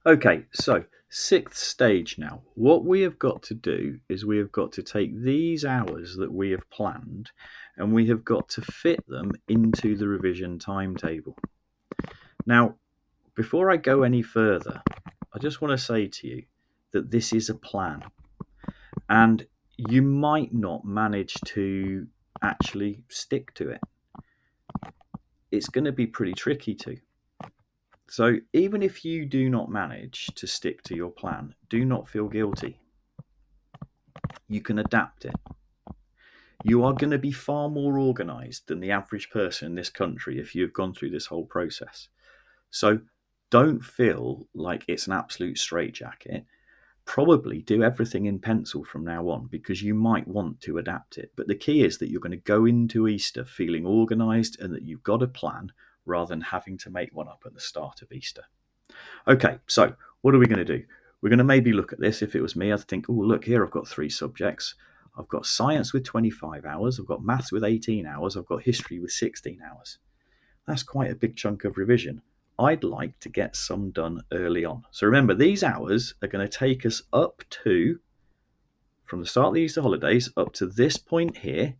Okay, so sixth stage now. What we have got to do is we have got to take these hours that we have planned and we have got to fit them into the revision timetable. Now, before I go any further, I just want to say to you that this is a plan and you might not manage to actually stick to it. It's going to be pretty tricky too. So even if you do not manage to stick to your plan, do not feel guilty. You can adapt it. You are going to be far more organised than the average person in this country if you've gone through this whole process. So don't feel like it's an absolute straitjacket. Probably do everything in pencil from now on because you might want to adapt it. But the key is that you're going to go into Easter feeling organised and that you've got a plan rather than having to make one up at the start of Easter. Okay, so what are we going to do? We're going to maybe look at this. If it was me, I'd think, oh, look here, I've got 3 subjects. I've got science with 25 hours. I've got maths with 18 hours. I've got history with 16 hours. That's quite a big chunk of revision. I'd like to get some done early on. So remember, these hours are going to take us up to, from the start of the Easter holidays, up to this point here,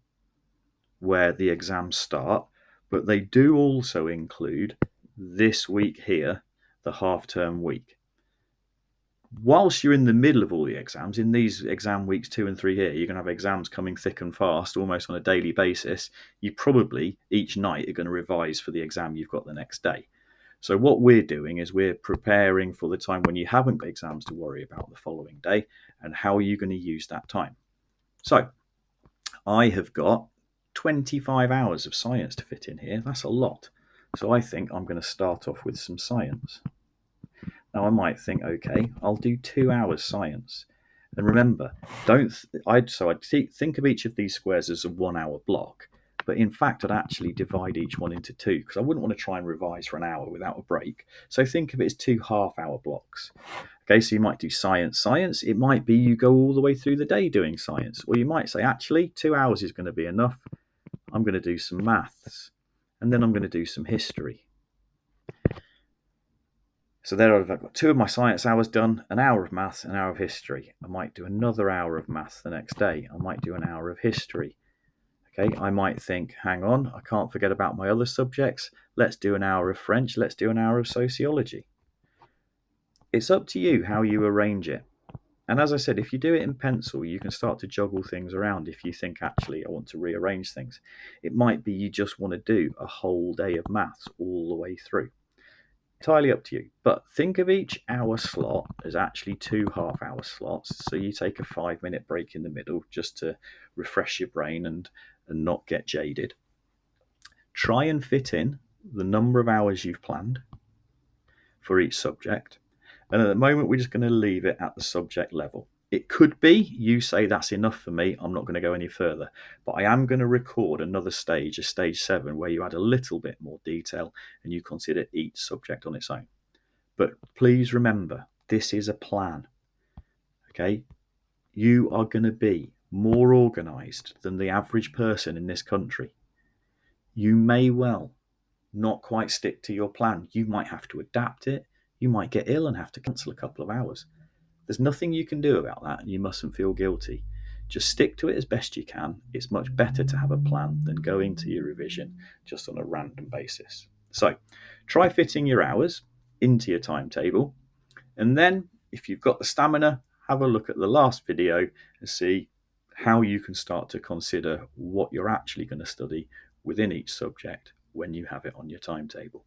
where the exams start, but they do also include this week here, the half-term week. Whilst you're in the middle of all the exams, in these exam weeks 2 and 3 here, you're going to have exams coming thick and fast, almost on a daily basis. You probably, each night, are going to revise for the exam you've got the next day. So what we're doing is we're preparing for the time when you haven't got exams to worry about the following day, and how are you going to use that time. So I have got 25 hours of science to fit in here. That's a lot. So I think I'm going to start off with some science. Now I might think, okay, I'll do 2 hours science. And remember, I'd think of each of these squares as a 1 hour block, but in fact I'd actually divide each one into 2 because I wouldn't want to try and revise for an hour without a break. So think of it as 2 half-hour blocks. Okay, so you might do science. It might be you go all the way through the day doing science, or you might say, actually, 2 hours is going to be enough. I'm going to do some maths, and then I'm going to do some history. So there I've got 2 of my science hours done, an hour of maths, an hour of history. I might do another hour of maths the next day. I might do an hour of history. Okay, I might think, hang on, I can't forget about my other subjects. Let's do an hour of French. Let's do an hour of sociology. It's up to you how you arrange it. And as I said, if you do it in pencil, you can start to juggle things around if you think, actually, I want to rearrange things. It might be you just want to do a whole day of maths all the way through. Entirely up to you. But think of each hour slot as actually 2 half-hour slots. So you take a 5-minute break in the middle just to refresh your brain and not get jaded. Try and fit in the number of hours you've planned for each subject. And at the moment, we're just going to leave it at the subject level. It could be you say that's enough for me, I'm not going to go any further. But I am going to record another stage, a stage 7, where you add a little bit more detail and you consider each subject on its own. But please remember, this is a plan. Okay? You are going to be more organised than the average person in this country. You may well not quite stick to your plan. You might have to adapt it. You might get ill and have to cancel a couple of hours. There's nothing you can do about that, and you mustn't feel guilty. Just stick to it as best you can. It's much better to have a plan than go into your revision just on a random basis. So try fitting your hours into your timetable, and then if you've got the stamina, have a look at the last video and see how you can start to consider what you're actually going to study within each subject when you have it on your timetable.